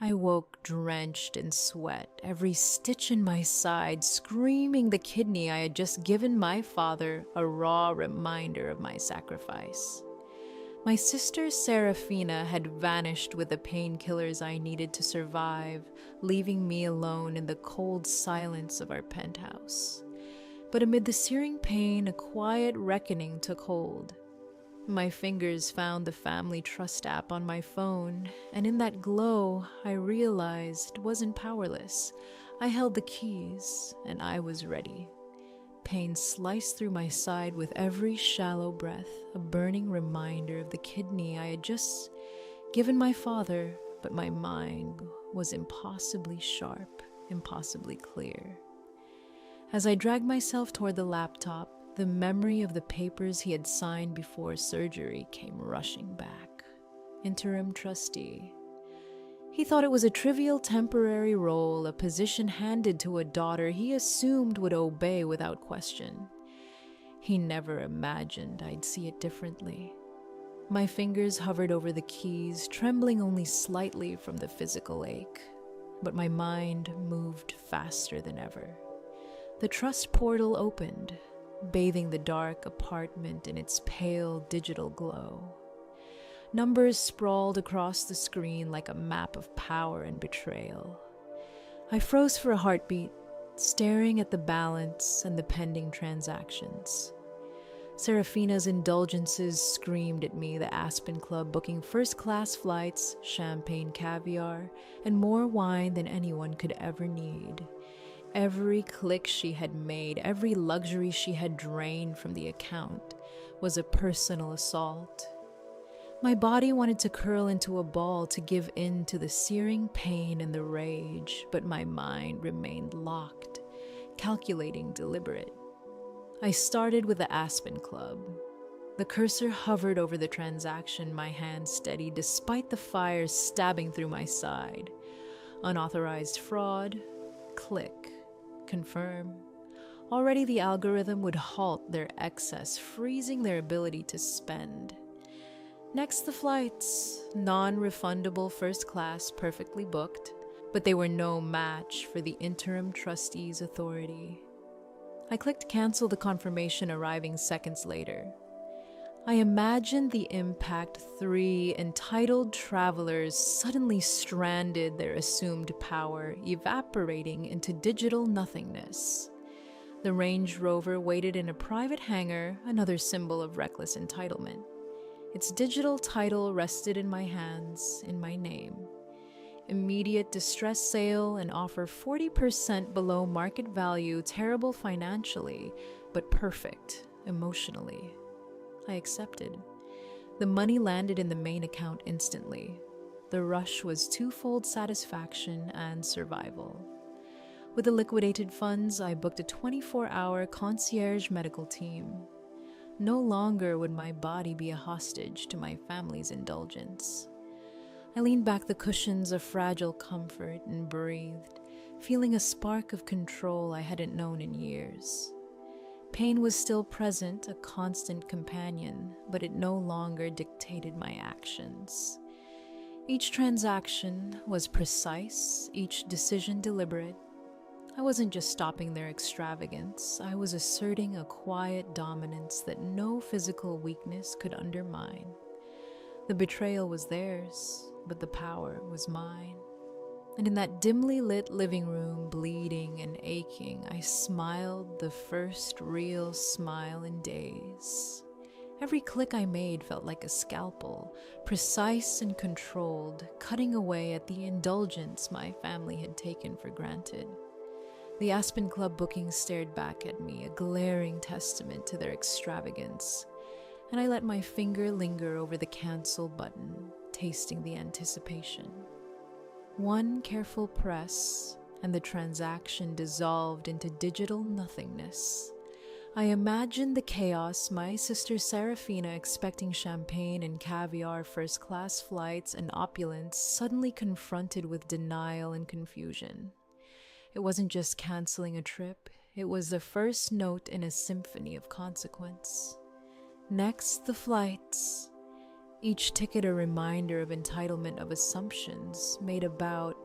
I woke drenched in sweat, every stitch in my side screaming the kidney I had just given my father, a raw reminder of my sacrifice. My sister Serafina had vanished with the painkillers I needed to survive, leaving me alone in the cold silence of our penthouse. But amid the searing pain, a quiet reckoning took hold. My fingers found the familytrust app on my phone, and in that glow, I realized wasn't powerless. I held the keys, and I was ready. Pain sliced through my side with every shallow breath, a burning reminder of the kidney I had just given my father, but my mind was impossibly sharp, impossibly clear. As I dragged myself toward the laptop, the memory of the papers he had signed before surgery came rushing back. Interim trustee. He thought it was a trivial temporary role, a position handed to a daughter he assumed would obey without question. He never imagined I'd see it differently. My fingers hovered over the keys, trembling only slightly from the physical ache, but my mind moved faster than ever. The trust portal opened, bathing the dark apartment in its pale digital glow. Numbers sprawled across the screen like a map of power and betrayal. I froze for a heartbeat, staring at the balance and the pending transactions. Serafina's indulgences screamed at me, the Aspen Club booking first-class flights, champagne caviar, and more wine than anyone could ever need. Every click she had made, every luxury she had drained from the account was a personal assault. My body wanted to curl into a ball to give in to the searing pain and the rage, but my mind remained locked, calculating, deliberate. I started with the Aspen Club. The cursor hovered over the transaction, my hand steady despite the fire stabbing through my side. Unauthorized fraud, click. Confirm. Already the algorithm would halt their excess, freezing their ability to spend. Next, the flights. Non-refundable first class, perfectly booked, but they were no match for the interim trustee's authority. I clicked cancel, the confirmation arriving seconds later. I imagined the impact: 3 entitled travelers suddenly stranded, their assumed power evaporating into digital nothingness. The Range Rover waited in a private hangar, another symbol of reckless entitlement. Its digital title rested in my hands, in my name. Immediate distress sale and offer 40% below market value, terrible financially, but perfect emotionally. I accepted. The money landed in the main account instantly. The rush was twofold: satisfaction and survival. With the liquidated funds, I booked a 24-hour concierge medical team. No longer would my body be a hostage to my family's indulgence. I leaned back the cushions of fragile comfort and breathed, feeling a spark of control I hadn't known in years. Pain was still present, a constant companion, but it no longer dictated my actions. Each transaction was precise, each decision deliberate. I wasn't just stopping their extravagance, I was asserting a quiet dominance that no physical weakness could undermine. The betrayal was theirs, but the power was mine. And in that dimly lit living room, bleeding and aching, I smiled the first real smile in days. Every click I made felt like a scalpel, precise and controlled, cutting away at the indulgence my family had taken for granted. The Aspen Club booking stared back at me, a glaring testament to their extravagance, and I let my finger linger over the cancel button, tasting the anticipation. One careful press, and the transaction dissolved into digital nothingness. I imagined the chaos: my sister Serafina expecting champagne and caviar, first-class flights, and opulence, suddenly confronted with denial and confusion. It wasn't just canceling a trip, it was the first note in a symphony of consequence. Next, the flights. each ticket a reminder of entitlement of assumptions made about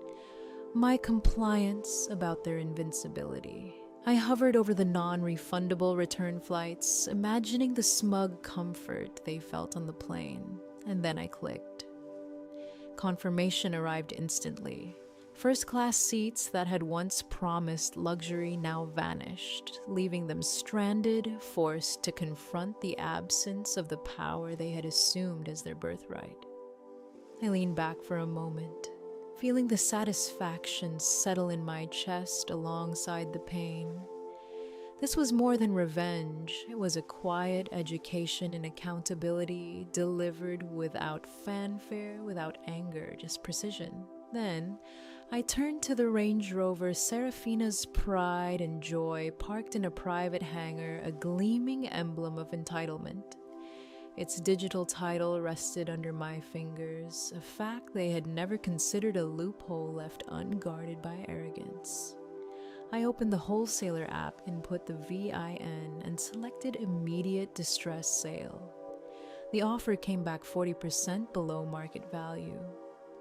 my compliance, about their invincibility. I hovered over the non-refundable return flights, imagining the smug comfort they felt on the plane, and then I clicked. Confirmation arrived instantly. First-class seats that had once promised luxury now vanished, leaving them stranded, forced to confront the absence of the power they had assumed as their birthright. I leaned back for a moment, feeling the satisfaction settle in my chest alongside the pain. This was more than revenge. It was a quiet education in accountability, delivered without fanfare, without anger, just precision. Then, I turned to the Range Rover Serafina's pride and joy, parked in a private hangar, a gleaming emblem of entitlement. Its digital title rested under my fingers, a fact they had never considered a loophole left unguarded by arrogance. I opened the wholesaler app, input the VIN, and selected immediate distress sale. The offer came back 40% below market value.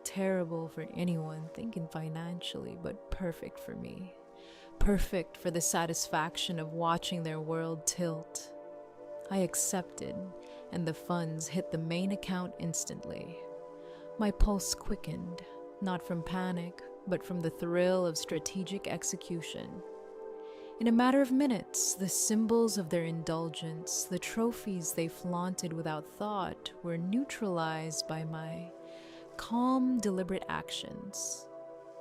Terrible for anyone thinking financially, but perfect for me. Perfect for the satisfaction of watching their world tilt. I accepted, and the funds hit the main account instantly. My pulse quickened, not from panic, but from the thrill of strategic execution. In a matter of minutes, the symbols of their indulgence, the trophies they flaunted without thought, were neutralized by my calm, deliberate actions.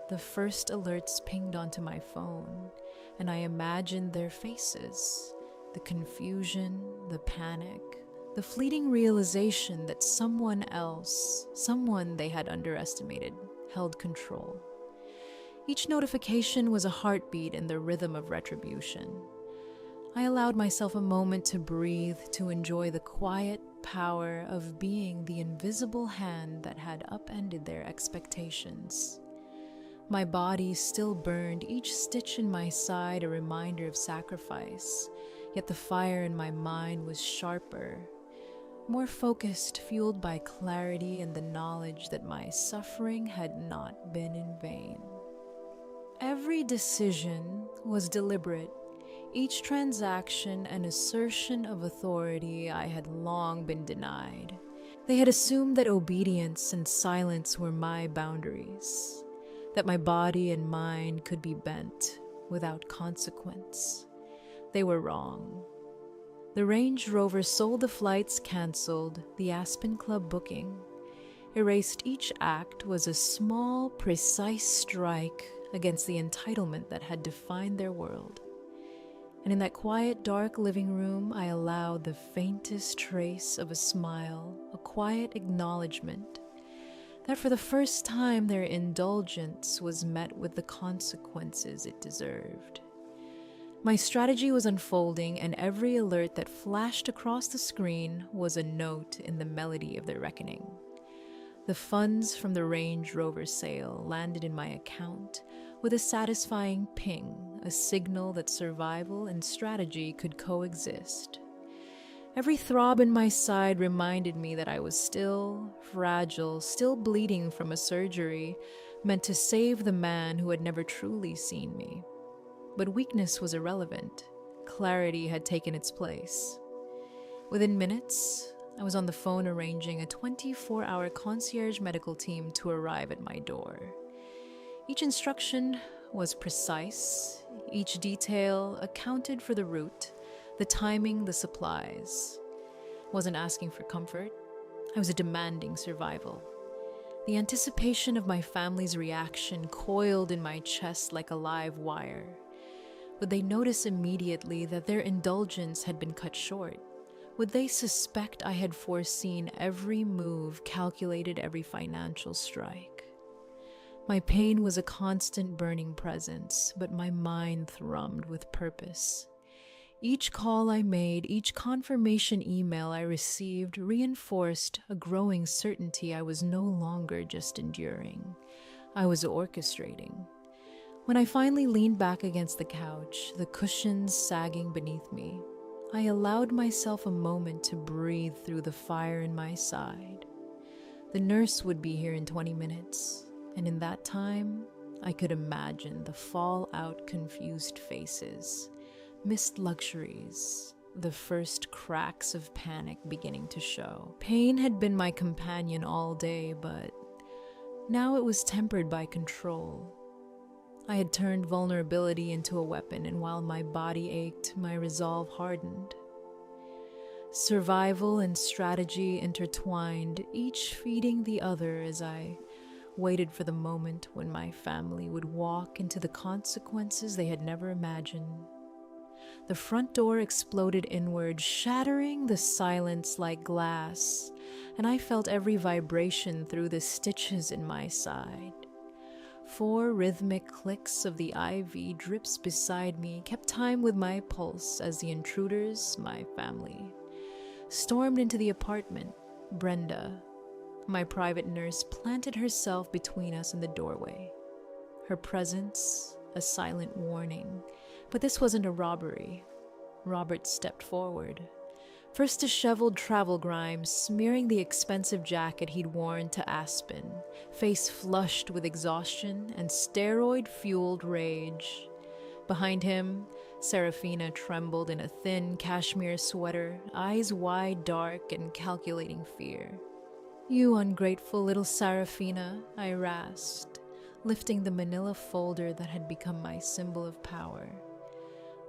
The first alerts pinged onto my phone, and I imagined their faces, the confusion, the panic, the fleeting realization that someone else, someone they had underestimated, held control. Each notification was a heartbeat in the rhythm of retribution. I allowed myself a moment to breathe, to enjoy the quiet power of being the invisible hand that had upended their expectations. My body still burned, each stitch in my side a reminder of sacrifice, yet the fire in my mind was sharper, more focused, fueled by clarity and the knowledge that my suffering had not been in vain. Every decision was deliberate, each transaction an assertion of authority I had long been denied. They had assumed that obedience and silence were my boundaries, that my body and mind could be bent without consequence. They were wrong. The Range Rover sold, the flights canceled, the Aspen Club booking. Erased, each act was a small, precise strike against the entitlement that had defined their world. And in that quiet, dark living room, I allowed the faintest trace of a smile, a quiet acknowledgement that for the first time their indulgence was met with the consequences it deserved. My strategy was unfolding, and every alert that flashed across the screen was a note in the melody of their reckoning. The funds from the Range Rover sale landed in my account with a satisfying ping, a signal that survival and strategy could coexist. Every throb in my side reminded me that I was still fragile, still bleeding from a surgery meant to save the man who had never truly seen me. But weakness was irrelevant. Clarity had taken its place. Within minutes, I was on the phone arranging a 24-hour concierge medical team to arrive at my door. Each instruction was precise. Each detail accounted for the route, the timing, the supplies. I wasn't asking for comfort. I was demanding survival. The anticipation of my family's reaction coiled in my chest like a live wire. Would they notice immediately that their indulgence had been cut short? Would they suspect I had foreseen every move, calculated every financial strike? My pain was a constant burning presence, but my mind thrummed with purpose. Each call I made, each confirmation email I received reinforced a growing certainty I was no longer just enduring. I was orchestrating. When I finally leaned back against the couch, the cushions sagging beneath me, I allowed myself a moment to breathe through the fire in my side. The nurse would be here in 20 minutes, and in that time, I could imagine the fallout confused faces, missed luxuries, the first cracks of panic beginning to show. Pain had been my companion all day, but now it was tempered by control. I had turned vulnerability into a weapon, and while my body ached, my resolve hardened. Survival and strategy intertwined, each feeding the other as I waited for the moment when my family would walk into the consequences they had never imagined. The front door exploded inward, shattering the silence like glass, and I felt every vibration through the stitches in my side. 4 rhythmic clicks of the IV drips beside me kept time with my pulse as the intruders, my family, stormed into the apartment. Brenda, my private nurse, planted herself between us in the doorway. Her presence, a silent warning. But this wasn't a robbery. Robert stepped forward. First disheveled travel grime, smearing the expensive jacket he'd worn to Aspen, face flushed with exhaustion and steroid-fueled rage. Behind him, Serafina trembled in a thin cashmere sweater, eyes wide, dark, and calculating fear. "You ungrateful little Serafina," I rasped, lifting the manila folder that had become my symbol of power.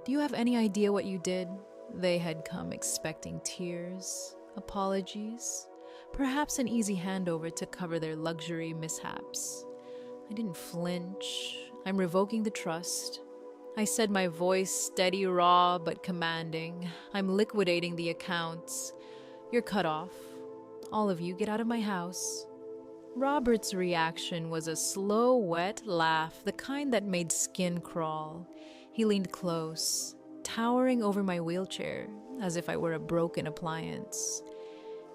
"Do you have any idea what you did?" They had come expecting tears, apologies, perhaps an easy handover to cover their luxury mishaps. I didn't flinch. "I'm revoking the trust." I said, my voice steady, raw, but commanding. "I'm liquidating the accounts. You're cut off. All of you get out of my house." Robert's reaction was a slow, wet laugh, the kind that made skin crawl. He leaned close, towering over my wheelchair, as if I were a broken appliance.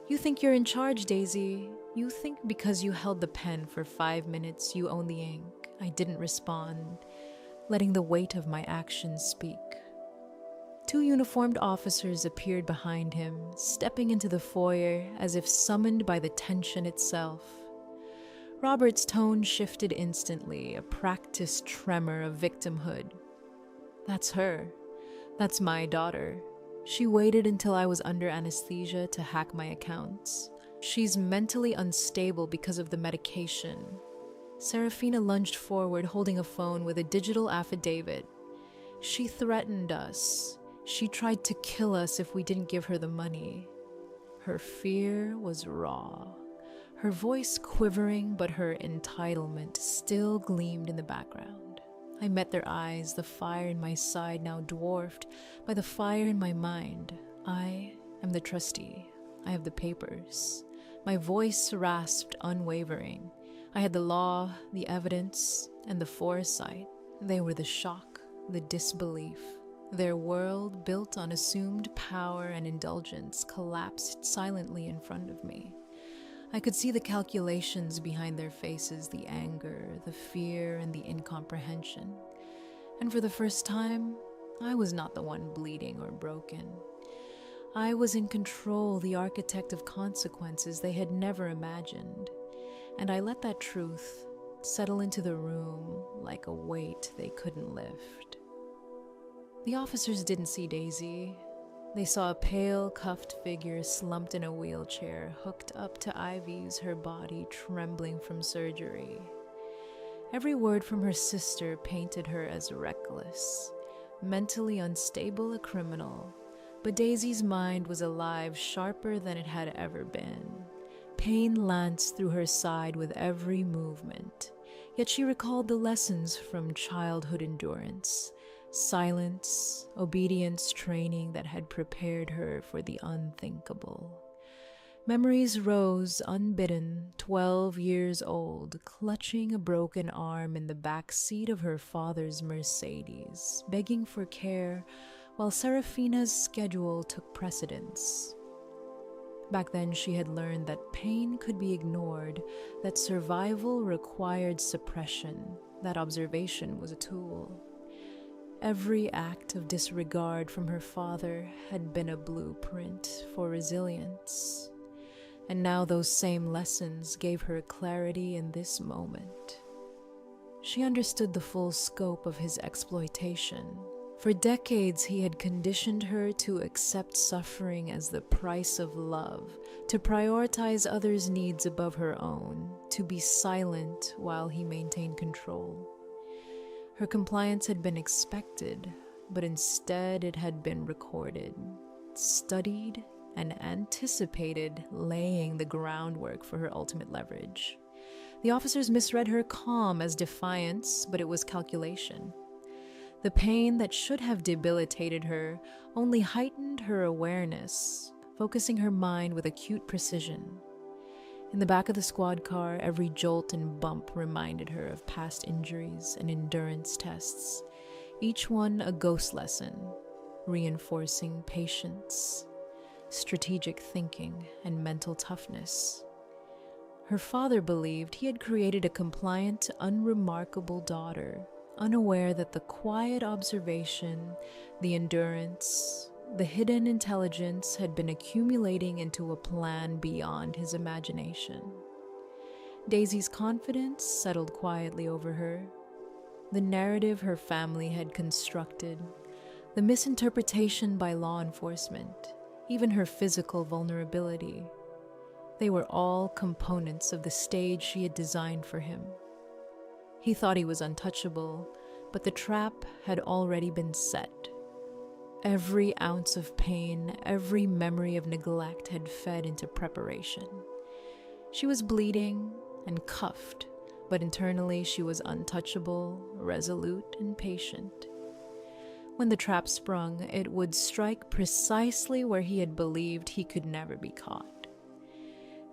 "You think you're in charge, Daisy. You think because you held the pen for 5 minutes, you own the ink." I didn't respond, letting the weight of my actions speak. 2 uniformed officers appeared behind him, stepping into the foyer as if summoned by the tension itself. Robert's tone shifted instantly, a practiced tremor of victimhood. "That's her. That's my daughter. She waited until I was under anesthesia to hack my accounts. She's mentally unstable because of the medication." Serafina lunged forward, holding a phone with a digital affidavit. "She threatened us. She tried to kill us if we didn't give her the money." Her fear was raw, her voice quivering, but her entitlement still gleamed in the background. I met their eyes, the fire in my side now dwarfed by the fire in my mind. "I am the trustee. I have the papers." My voice rasped, unwavering. I had the law, the evidence, and the foresight. They were the shock, the disbelief. Their world, built on assumed power and indulgence, collapsed silently in front of me. I could see the calculations behind their faces, the anger, the fear, and the incomprehension. And for the first time, I was not the one bleeding or broken. I was in control, the architect of consequences they had never imagined. And I let that truth settle into the room like a weight they couldn't lift. The officers didn't see Daisy. They saw a pale, cuffed figure slumped in a wheelchair, hooked up to IVs, her body trembling from surgery. Every word from her sister painted her as reckless, mentally unstable, a criminal. But Daisy's mind was alive, sharper than it had ever been. Pain lanced through her side with every movement, yet she recalled the lessons from childhood endurance, silence, obedience training that had prepared her for the unthinkable. Memories rose unbidden, 12 years old, clutching a broken arm in the back seat of her father's Mercedes, begging for care while Serafina's schedule took precedence. Back then, she had learned that pain could be ignored, that survival required suppression, that observation was a tool. Every act of disregard from her father had been a blueprint for resilience. And now those same lessons gave her clarity in this moment. She understood the full scope of his exploitation. For decades, he had conditioned her to accept suffering as the price of love, to prioritize others' needs above her own, to be silent while he maintained control. Her compliance had been expected, but instead it had been recorded, studied, and anticipated, laying the groundwork for her ultimate leverage. The officers misread her calm as defiance, but it was calculation. The pain that should have debilitated her only heightened her awareness, focusing her mind with acute precision. In the back of the squad car, every jolt and bump reminded her of past injuries and endurance tests, each one a ghost lesson, reinforcing patience, strategic thinking, and mental toughness. Her father believed he had created a compliant, unremarkable daughter, unaware that the quiet observation, the endurance, the hidden intelligence had been accumulating into a plan beyond his imagination. Daisy's confidence settled quietly over her. The narrative her family had constructed, the misinterpretation by law enforcement, even her physical vulnerability, they were all components of the stage she had designed for him. He thought he was untouchable, but the trap had already been set. Every ounce of pain, every memory of neglect had fed into preparation. She was bleeding and cuffed, but internally she was untouchable, resolute, and patient. When the trap sprung, it would strike precisely where he had believed he could never be caught.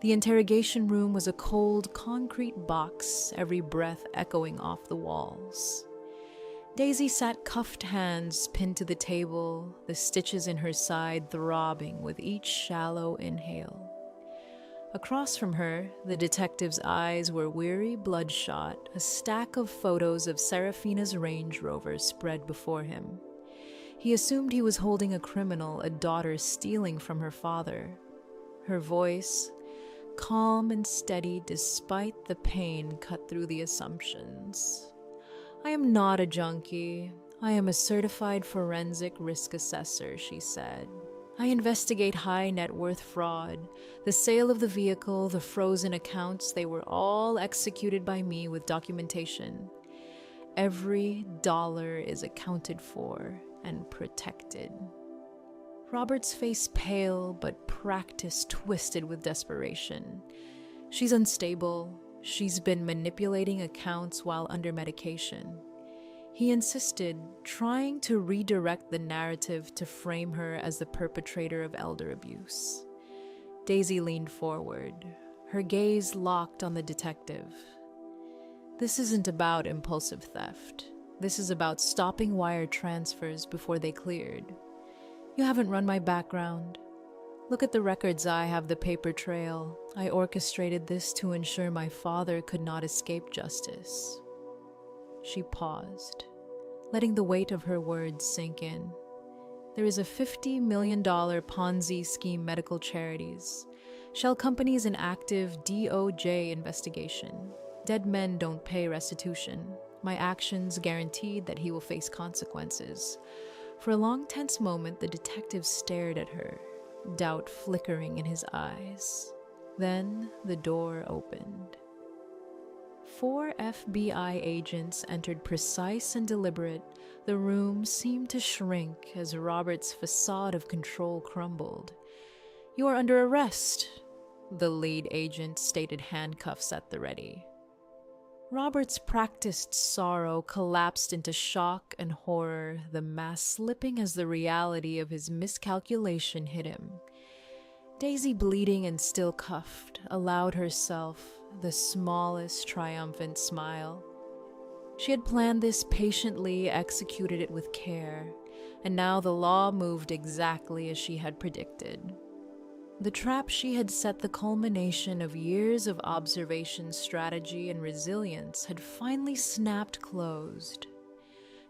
The interrogation room was a cold, concrete box, every breath echoing off the walls. Daisy sat cuffed hands pinned to the table, the stitches in her side throbbing with each shallow inhale. Across from her, the detective's eyes were weary, bloodshot, a stack of photos of Serafina's Range Rover spread before him. He assumed he was holding a criminal, a daughter stealing from her father. Her voice, calm and steady despite the pain cut through the assumptions. "I am not a junkie. I am a certified forensic risk assessor," she said. "I investigate high net worth fraud. The sale of the vehicle, the frozen accounts, they were all executed by me with documentation. Every dollar is accounted for and protected." Robert's face pale, but practice twisted with desperation. "She's unstable. She's been manipulating accounts while under medication." He insisted, trying to redirect the narrative to frame her as the perpetrator of elder abuse. Daisy leaned forward, her gaze locked on the detective. "This isn't about impulsive theft. This is about stopping wire transfers before they cleared. You haven't run my background. Look at the records. I have the paper trail. I orchestrated this to ensure my father could not escape justice." She paused, letting the weight of her words sink in. "There is a $50 million Ponzi scheme, medical charities, shell companies in active DOJ investigation. Dead men don't pay restitution. My actions guaranteed that he will face consequences." For a long, tense moment, the detective stared at her, doubt flickering in his eyes. Then the door opened. 4 FBI agents entered, precise and deliberate. The room seemed to shrink as Robert's facade of control crumbled. "You are under arrest," the lead agent stated, handcuffs at the ready. Robert's practiced sorrow collapsed into shock and horror, the mask slipping as the reality of his miscalculation hit him. Daisy, bleeding and still cuffed, allowed herself the smallest triumphant smile. She had planned this patiently, executed it with care, and now the law moved exactly as she had predicted. The trap she had set, the culmination of years of observation, strategy, and resilience, had finally snapped closed.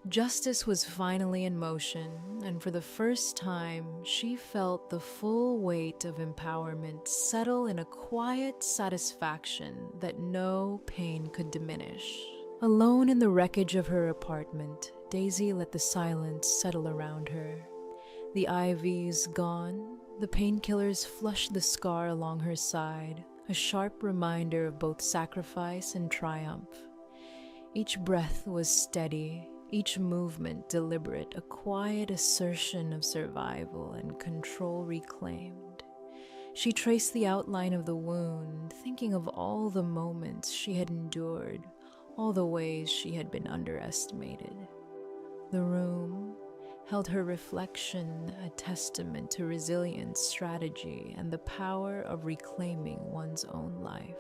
Justice was finally in motion, and for the first time, she felt the full weight of empowerment settle in a quiet satisfaction that no pain could diminish. Alone in the wreckage of her apartment, Daisy let the silence settle around her. The IVs gone, the painkillers flushed the scar along her side, a sharp reminder of both sacrifice and triumph. Each breath was steady, each movement deliberate, a quiet assertion of survival and control reclaimed. She traced the outline of the wound, thinking of all the moments she had endured, all the ways she had been underestimated. The room held her reflection, a testament to resilience, strategy, and the power of reclaiming one's own life.